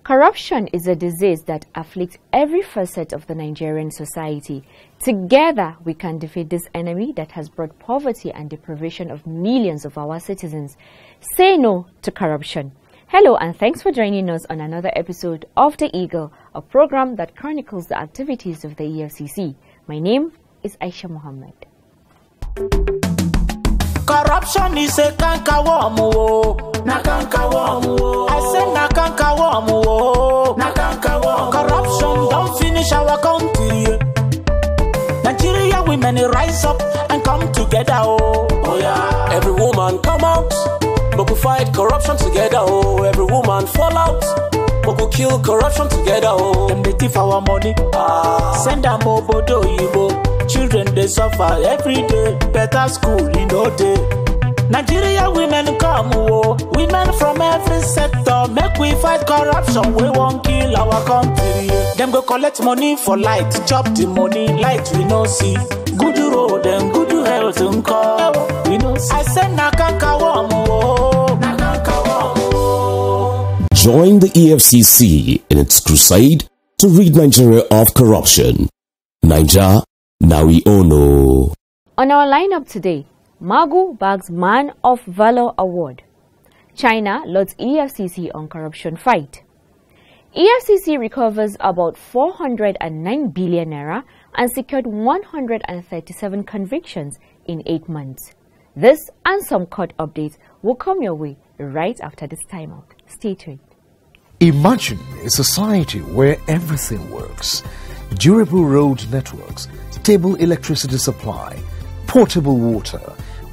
Corruption is a disease that afflicts every facet of the Nigerian society. Together, we can defeat this enemy that has brought poverty and deprivation of millions of our citizens. Say no to corruption. Hello and thanks for joining us on another episode of The Eagle, a program that chronicles the activities of the EFCC. My name is Aisha Muhammad. Corruption is a cankerworm, na cankerworm. I said na cankerworm, na cankerworm. Corruption don't finish our country. Nigeria women rise up and come together, oh yeah. Every woman come out, but we fight corruption together, oh. Every woman fall out, but we kill corruption together, oh. Them they thief our money, send them obodo yibo. Children they suffer every day, better school in no day. Nigeria women come, oh, women from every sector, make we fight corruption, we won't kill our country. Them go collect money for light, chop the money, light we no see. Good road and good health we no see. I said na cankerworm, oh, na cankerworm, oh. Join the EFCC in its crusade to rid Nigeria of corruption. Naija, now we all know. On our lineup today, Magu bags Man of Valor Award. China loads EFCC on corruption fight. EFCC recovers about 409 billion naira and secured 137 convictions in 8 months. This and some court updates will come your way right after this timeout. Stay tuned. Imagine a society where everything works. Durable road networks, stable electricity supply, portable water,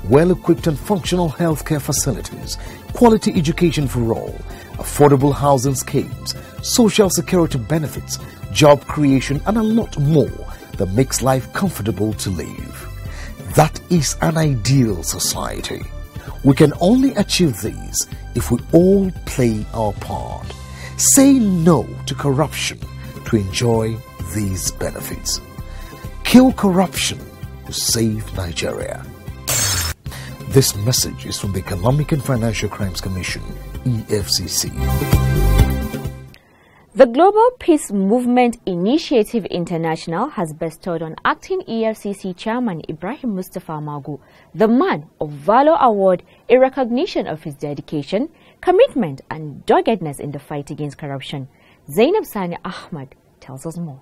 well-equipped and functional healthcare facilities, quality education for all, affordable housing schemes, social security benefits, job creation, and a lot more that makes life comfortable to live. That is an ideal society. We can only achieve these if we all play our part. Say no to corruption to enjoy these benefits. Kill corruption to save Nigeria. This message is from the Economic and Financial Crimes Commission, EFCC. The Global Peace Movement Initiative International has bestowed on acting EFCC Chairman Ibrahim Mustafa Magu the Man of Valor Award, a recognition of his dedication, commitment and doggedness in the fight against corruption. Zainab Sani Ahmad tells us more.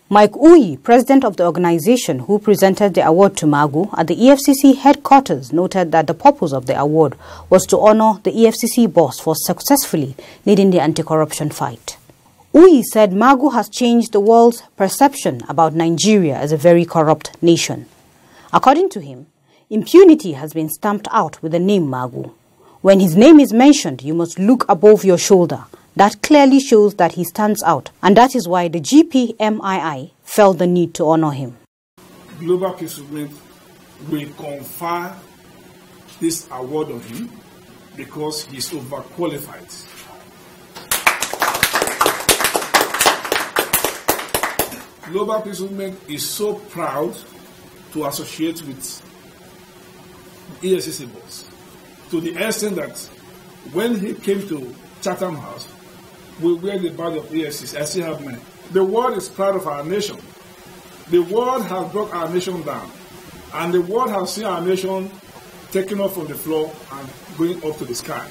Mike Uyi, president of the organization who presented the award to Magu at the EFCC headquarters, noted that the purpose of the award was to honor the EFCC boss for successfully leading the anti-corruption fight. Uyi said Magu has changed the world's perception about Nigeria as a very corrupt nation. According to him, impunity has been stamped out with the name Magu. When his name is mentioned, you must look above your shoulder. That clearly shows that he stands out, and that is why the GPMII felt the need to honor him. Global Peace Movement will confer this award on him because he is overqualified. Global Peace Movement is so proud to associate with EFCC boss, to the extent that when he came to Chatham House, we wear the badge of EFCC. I still have mine. The world is proud of our nation. The world has brought our nation down. And the world has seen our nation taken off from the floor and going up to the sky.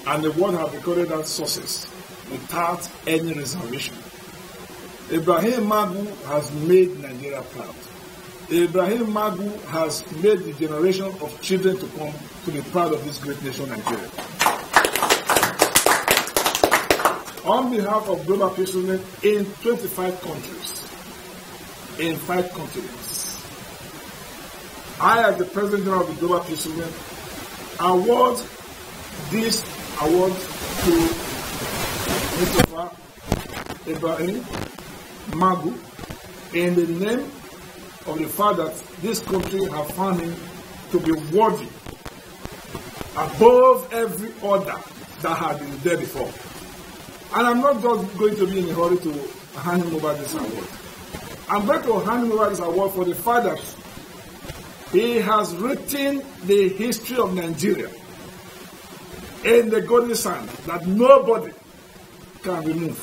And the world has recorded that success without any reservation. Ibrahim Magu has made Nigeria proud. Ibrahim Magu has made the generation of children to come to be proud of this great nation, Nigeria. On behalf of Global Peace Movement in 25 countries, in 5 continents, I, as the President of the Global Peace Movement, award this award to Christopher Ibrahim Magu, in the name of the fact that this country has found him to be worthy above every other that had been there before. And I'm not just going to be in a hurry to hand him over this award. I'm going to hand him over this award for the fact that he has written the history of Nigeria in the golden sand that nobody can remove.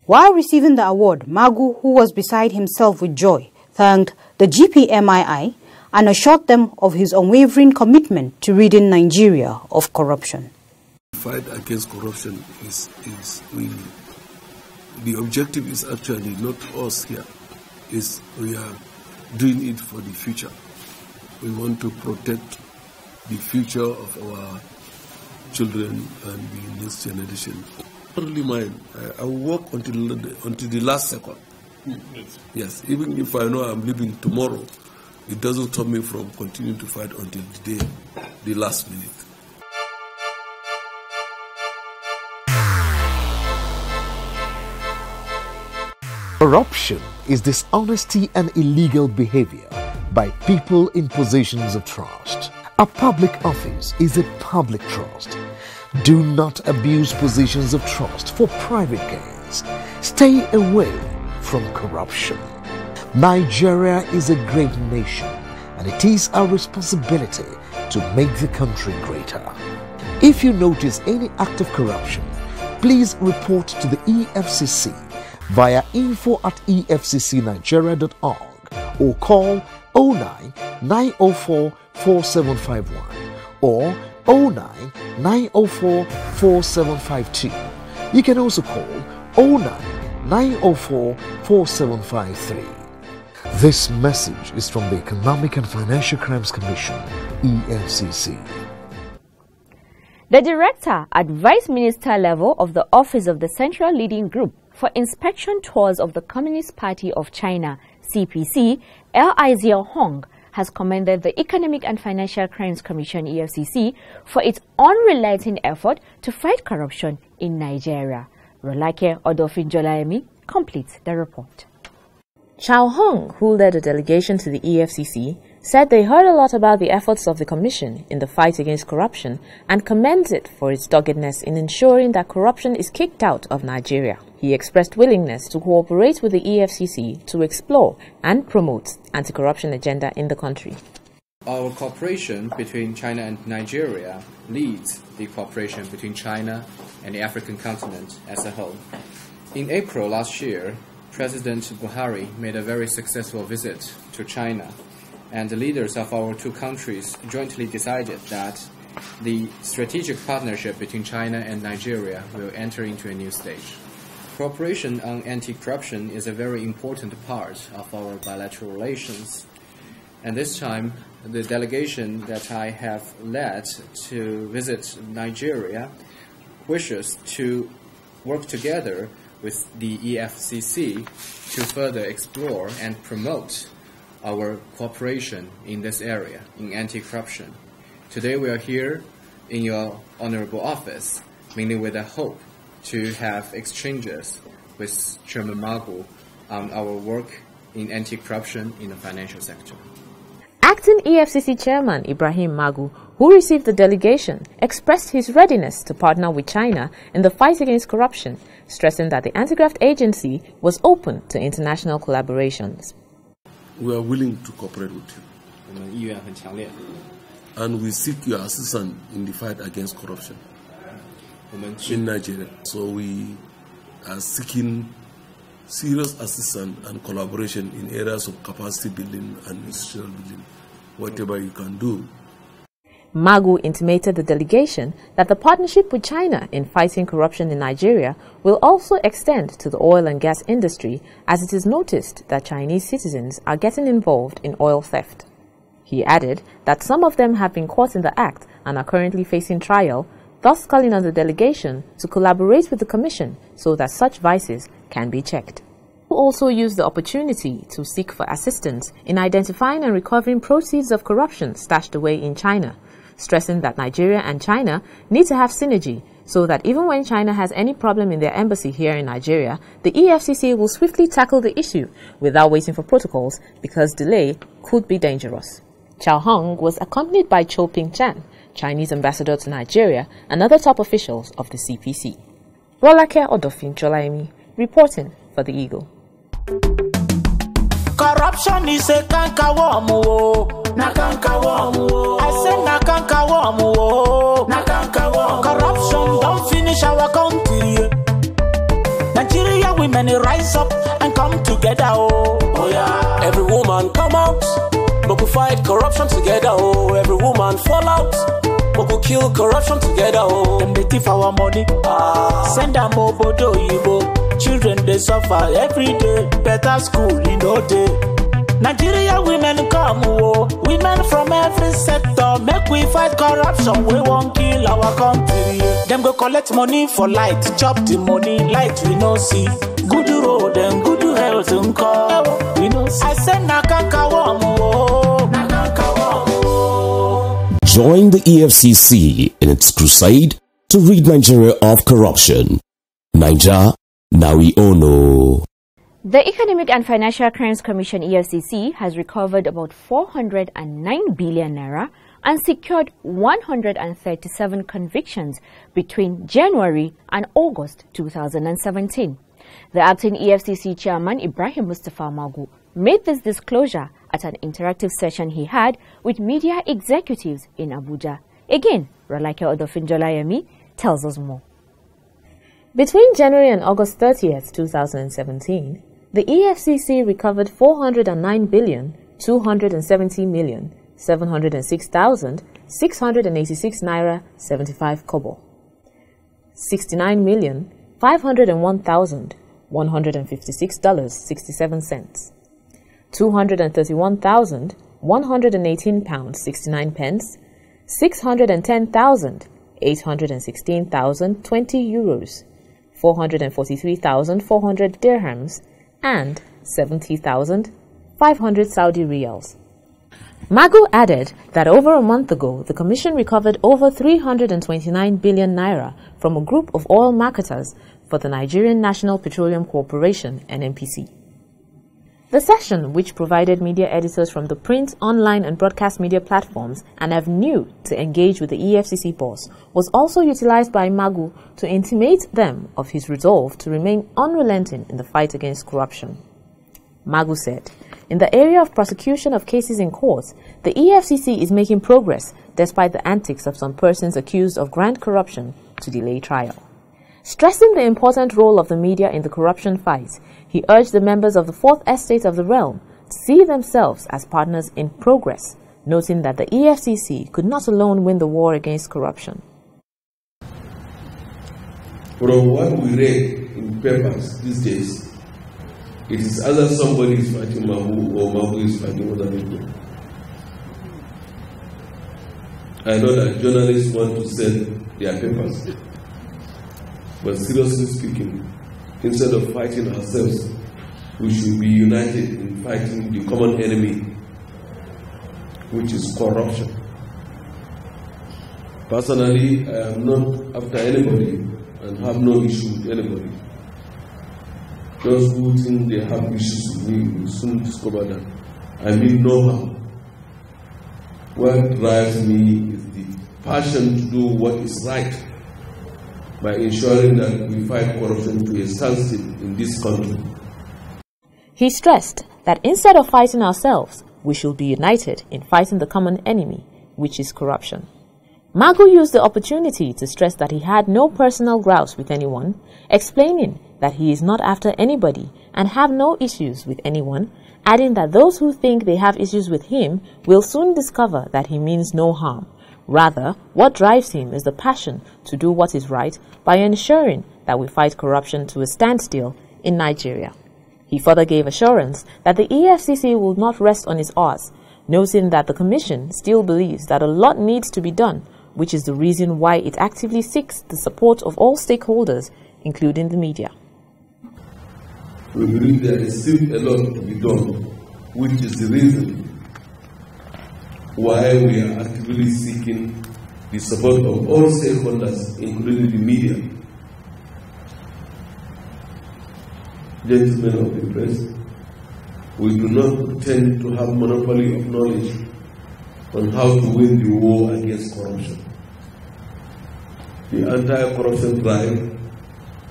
While receiving the award, Magu, who was beside himself with joy, thanked the GPMII and assured them of his unwavering commitment to ridding Nigeria of corruption. The fight against corruption the objective is actually not us here. We are doing it for the future. We want to protect the future of our children and the next generation. Only mine. I will work until the last second. Yes, even if I know I'm leaving tomorrow, it doesn't stop me from continuing to fight until the last minute. Corruption is dishonesty and illegal behavior by people in positions of trust. A public office is a public trust. Do not abuse positions of trust for private gains. Stay away from corruption. Nigeria is a great nation, and it is our responsibility to make the country greater. If you notice any act of corruption, please report to the EFCC via info@efccnigeria.org or call 09 904 4751 or 09 904 4752. You can also call 09 904 4753. This message is from the Economic and Financial Crimes Commission, EFCC. The director at Vice Minister level of the Office of the Central Leading Group for Inspection Tours of the Communist Party of China, CPC, L.I. Hong, has commended the Economic and Financial Crimes Commission, EFCC, for its unrelenting effort to fight corruption in Nigeria. Rolake Odofin Jolaemi completes the report. Chao Hong, who led a delegation to the EFCC, said they heard a lot about the efforts of the Commission in the fight against corruption and commends it for its doggedness in ensuring that corruption is kicked out of Nigeria. He expressed willingness to cooperate with the EFCC to explore and promote anti-corruption agenda in the country. Our cooperation between China and Nigeria leads the cooperation between China and the African continent as a whole. In April last year, President Buhari made a very successful visit to China, and the leaders of our two countries jointly decided that the strategic partnership between China and Nigeria will enter into a new stage. Cooperation on anti-corruption is a very important part of our bilateral relations. And this time, the delegation that I have led to visit Nigeria wishes to work together with the EFCC to further explore and promote our cooperation in this area, in anti-corruption. Today we are here in your honorable office, mainly with a hope to have exchanges with Chairman Magu on our work in anti-corruption in the financial sector. Acting EFCC Chairman Ibrahim Magu, who received the delegation, expressed his readiness to partner with China in the fight against corruption, stressing that the anti-graft agency was open to international collaborations. We are willing to cooperate with you, and we seek your assistance in the fight against corruption in Nigeria. So we are seeking serious assistance and collaboration in areas of capacity building and institutional building, whatever you can do. Magu intimated the delegation that the partnership with China in fighting corruption in Nigeria will also extend to the oil and gas industry, as it is noticed that Chinese citizens are getting involved in oil theft. He added that some of them have been caught in the act and are currently facing trial, thus calling on the delegation to collaborate with the Commission so that such vices can be checked. He also used the opportunity to seek for assistance in identifying and recovering proceeds of corruption stashed away in China, stressing that Nigeria and China need to have synergy so that even when China has any problem in their embassy here in Nigeria, the EFCC will swiftly tackle the issue without waiting for protocols, because delay could be dangerous. Chao Hong was accompanied by Cho Ping-chan, Chinese ambassador to Nigeria, and other top officials of the CPC. Rolake Odofin Cholaimi, reporting for The Eagle. Corruption is a cankerworm, na cankerworm. I say na cankerworm, na cankerworm. Corruption don't finish our country. Nigeria women rise up and come together, oh yeah. Every woman come out, but we fight corruption together, oh. Every woman fall out, but we kill corruption together, oh. Them they thief our money, send them obodo yibo. Children they suffer every day, better school in no day. Nigeria women come, oh, women from every sector. Make we fight corruption, we won't kill our country. Them go collect money for light, chop the money, light we no see. Good road and good health we no see. I say na cankerworm, oh, na cankerworm, oh. Join the EFCC in its crusade to rid Nigeria of corruption. Naija, now we all know. The Economic and Financial Crimes Commission EFCC has recovered about 409 billion naira and secured 137 convictions between January and August 2017. The acting EFCC chairman Ibrahim Mustafa Magu made this disclosure at an interactive session he had with media executives in Abuja. Again, Rolake Odofin Jolayemi tells us more. Between January and August 30th, 2017, the EFCC recovered 409,270,706,686 naira 75 kobo, 69,501,156.67, 231,118 pounds 69 pence, 610,816,020 euros, 443,400 dirhams, and 70,500 Saudi riyals. Magu added that over a month ago, the Commission recovered over 329 billion naira from a group of oil marketers for the Nigerian National Petroleum Corporation, NNPC. The session, which provided media editors from the print, online and broadcast media platforms an avenue to engage with the EFCC boss, was also utilized by Magu to intimate them of his resolve to remain unrelenting in the fight against corruption. Magu said, in the area of prosecution of cases in courts, the EFCC is making progress despite the antics of some persons accused of grand corruption to delay trial. Stressing the important role of the media in the corruption fight, he urged the members of the Fourth Estate of the realm to see themselves as partners in progress, noting that the EFCC could not alone win the war against corruption. From what we read in papers these days, it is either somebody is fighting Magu or Magu is fighting other people. I know that journalists want to sell their papers, but seriously speaking, instead of fighting ourselves, we should be united in fighting the common enemy, which is corruption. Personally, I am not after anybody and have no issue with anybody. Those who think they have issues with me will soon discover that I mean no harm. What drives me is the passion to do what is right by ensuring that we fight corruption to a standstill in this country. He stressed that instead of fighting ourselves, we should be united in fighting the common enemy, which is corruption. Magu used the opportunity to stress that he had no personal grouse with anyone, explaining that he is not after anybody and have no issues with anyone, adding that those who think they have issues with him will soon discover that he means no harm. Rather, what drives him is the passion to do what is right by ensuring that we fight corruption to a standstill in Nigeria. He further gave assurance that the EFCC will not rest on its oars, noting that the Commission still believes that a lot needs to be done, which is the reason why it actively seeks the support of all stakeholders, including the media. We believe there is still a lot to be done, which is the reason why we are actively seeking the support of all stakeholders, including the media. Gentlemen of the press, we do not pretend to have monopoly of knowledge on how to win the war against corruption. The anti-corruption drive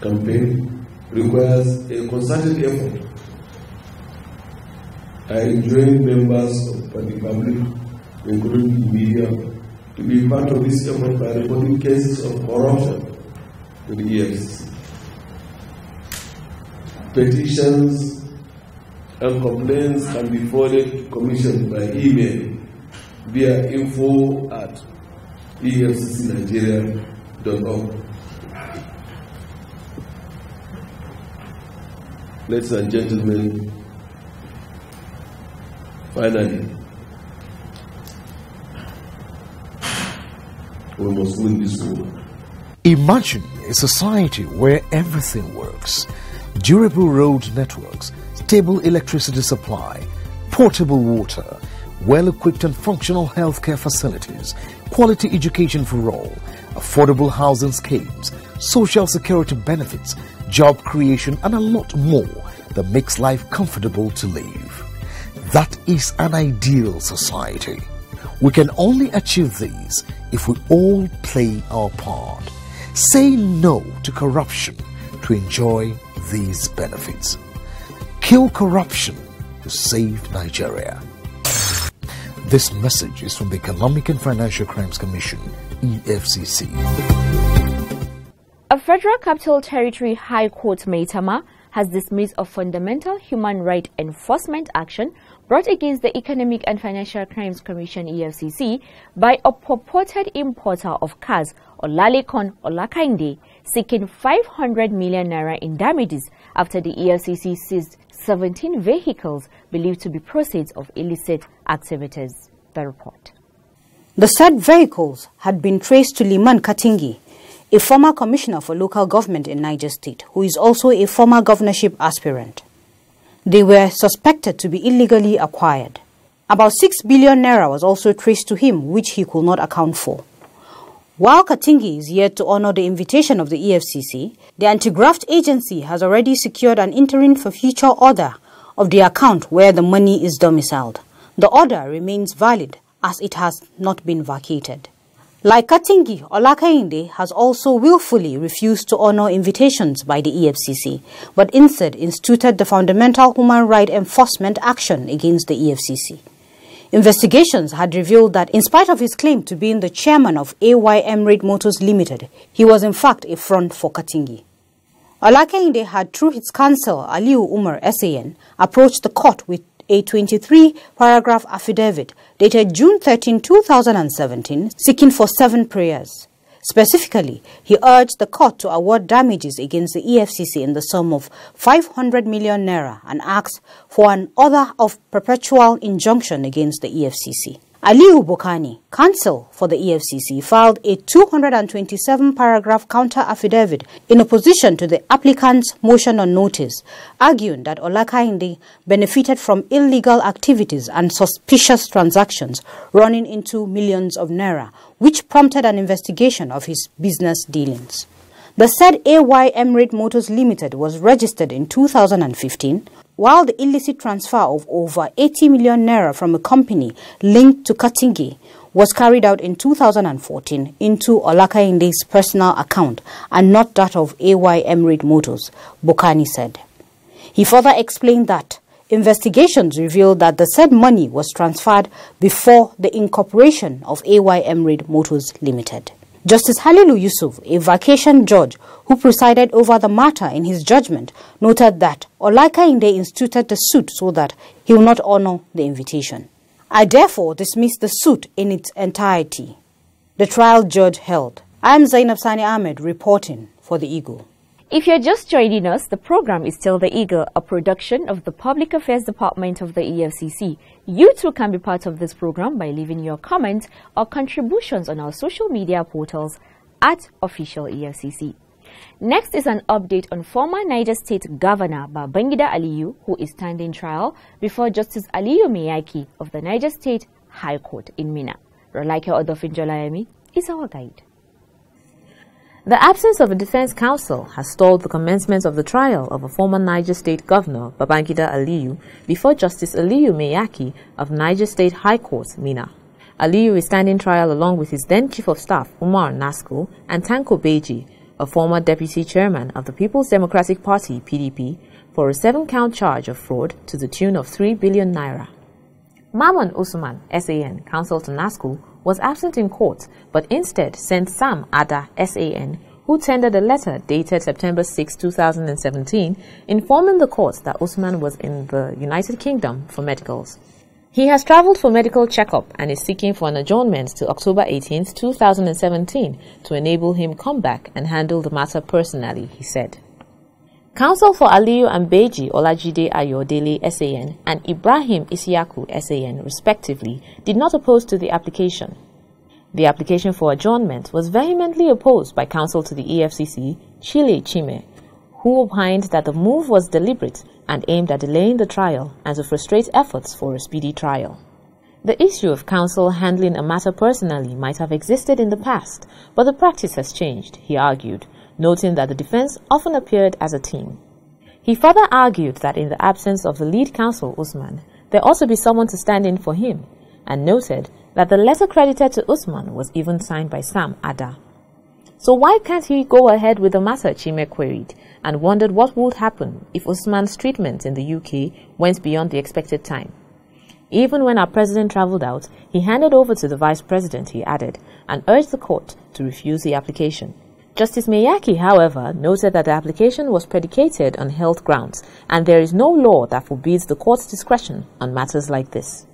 campaign requires a concerted effort. I enjoin members of the public, including the media, to be part of this effort by reporting cases of corruption to the EFCC. Petitions and complaints can be forwarded to Commission by email via info@efccnigeria.org. Ladies and gentlemen, finally, we must win this war. Imagine a society where everything works. Durable road networks, stable electricity supply, portable water, well-equipped and functional healthcare facilities, quality education for all, affordable housing schemes, social security benefits, job creation, and a lot more that makes life comfortable to live. That is an ideal society. We can only achieve these if we all play our part. Say no to corruption to enjoy these benefits. Kill corruption to save Nigeria. This message is from the Economic and Financial Crimes Commission, EFCC. A Federal Capital Territory High Court, Maitama, has dismissed a fundamental human right enforcement action brought against the Economic and Financial Crimes Commission, EFCC, by a purported importer of cars, Olalekan Olakainde, seeking 500 million naira in damages after the EFCC seized 17 vehicles believed to be proceeds of illicit activities. The report. The said vehicles had been traced to Liman Katingi, a former commissioner for local government in Niger State, who is also a former governorship aspirant. They were suspected to be illegally acquired. About 6 billion naira was also traced to him, which he could not account for. While Katingi is yet to honor the invitation of the EFCC, the anti-graft agency has already secured an interim for future order of the account where the money is domiciled. The order remains valid as it has not been vacated. Like Katingi, Olakainde has also willfully refused to honor invitations by the EFCC, but instead instituted the fundamental human right enforcement action against the EFCC. Investigations had revealed that in spite of his claim to being the chairman of AY Emirate Motors Limited, he was in fact a front for Katingi. Olakainde had, through his counsel Aliu Umar SAN, approached the court with a 23-paragraph affidavit dated June 13, 2017, seeking for 7 prayers. Specifically, he urged the court to award damages against the EFCC in the sum of 500 million naira and asked for an order of perpetual injunction against the EFCC. Aliu Bokani, counsel for the EFCC, filed a 227-paragraph counter-affidavit in opposition to the applicant's motion on notice, arguing that Olakainde benefited from illegal activities and suspicious transactions running into millions of naira, which prompted an investigation of his business dealings. The said AY Emirate Motors Limited was registered in 2015, while the illicit transfer of over 80 million naira from a company linked to Katingi was carried out in 2014 into Olakainde's personal account and not that of AY Emirate Motors, Bokani said. He further explained that investigations revealed that the said money was transferred before the incorporation of AY Emirate Motors Limited. Justice Halilu Yusuf, a vacation judge who presided over the matter in his judgment, noted that Olakainde instituted the suit so that he will not honor the invitation. I therefore dismiss the suit in its entirety. The trial judge held. I am Zainab Sani Ahmed reporting for The Eagle. If you're just joining us, the program is still The Eagle, a production of the Public Affairs Department of the EFCC. You too can be part of this program by leaving your comments or contributions on our social media portals at Official EFCC. Next is an update on former Niger State Governor Babangida Aliyu, who is standing trial before Justice Aliyu Miyaki of the Niger State High Court in Minna. Rolake Odofinjolayemi is our guide. The absence of a defense counsel has stalled the commencement of the trial of a former Niger State Governor, Babangida Aliyu, before Justice Aliyu Meyaki of Niger State High Court, Minna. Aliyu is standing trial along with his then Chief of Staff, Umar Nasko, and Tanko Beji, a former Deputy Chairman of the People's Democratic Party, PDP, for a 7-count charge of fraud to the tune of 3 billion naira. Maman Usman, SAN, counsel to Nasko, was absent in court, but instead sent Sam Ada, SAN, who tendered a letter dated September 6, 2017, informing the court that Usman was in the United Kingdom for medicals. He has travelled for medical checkup and is seeking for an adjournment to October 18, 2017 to enable him come back and handle the matter personally, he said. Counsel for Aliyu and Beji Olajide Ayodele SAN and Ibrahim Isiaku SAN, respectively, did not oppose to the application. The application for adjournment was vehemently opposed by counsel to the EFCC, Chile Chime, who opined that the move was deliberate and aimed at delaying the trial and to frustrate efforts for a speedy trial. The issue of counsel handling a matter personally might have existed in the past, but the practice has changed, he argued, noting that the defense often appeared as a team. He further argued that in the absence of the lead counsel, Usman, there ought to be someone to stand in for him, and noted that the letter credited to Usman was even signed by Sam Ada. So why can't he go ahead with the matter, Chime queried, and wondered what would happen if Usman's treatment in the UK went beyond the expected time. Even when our president travelled out, he handed over to the vice president, he added, and urged the court to refuse the application. Justice Meyaki, however, noted that the application was predicated on health grounds, and there is no law that forbids the court's discretion on matters like this.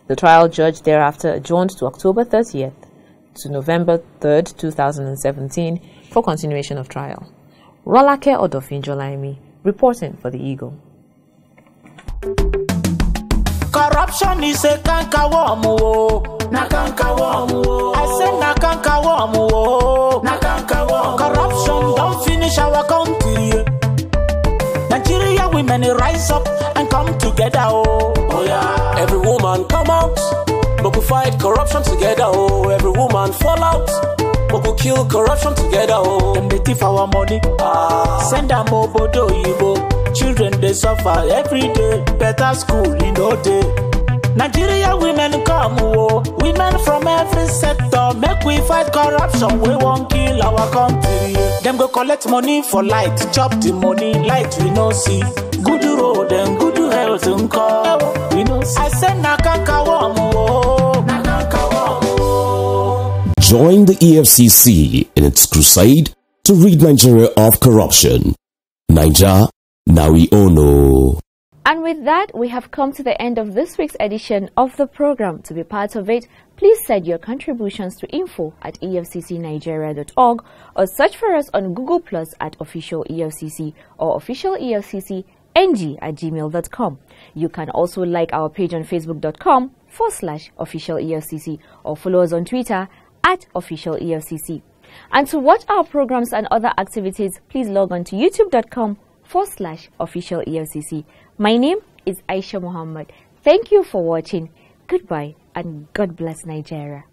The trial judge thereafter adjourned to October 30th to November 3rd, 2017 for continuation of trial. Rolake Odofinjolaimi, reporting for the Eagle. Corruption is a cankerworm, na cankerworm. I say na cankerworm, na cankerworm. Corruption don't finish our country. Nigeria women rise up and come together, oh yeah. Every woman come out, but we fight corruption together, oh. Every woman fall out, but we kill corruption together, oh. Them they thief our money, send them obodo yibo. Children they suffer every day, better school in no day. Nigeria women come, oh, women from every sector, make we fight corruption, we won't kill our country. Them go collect money for light, chop the money, light we no see. Good road and good health and call, we no see. I say na cankerworm, oh, na cankerworm, oh. Join the EFCC in its crusade to rid Nigeria of corruption. Naija, now we all know. And with that, we have come to the end of this week's edition of the program. To be part of it, please send your contributions to info@efccnigeria.org or search for us on Google Plus at Official EFCC or Official EFCC ng@gmail.com. You can also like our page on facebook.com/Official EFCC or follow us on Twitter @Official EFCC. And to watch our programs and other activities, please log on to youtube.com/Official EFCC. My name is Aisha Muhammad. Thank you for watching. Goodbye and God bless Nigeria.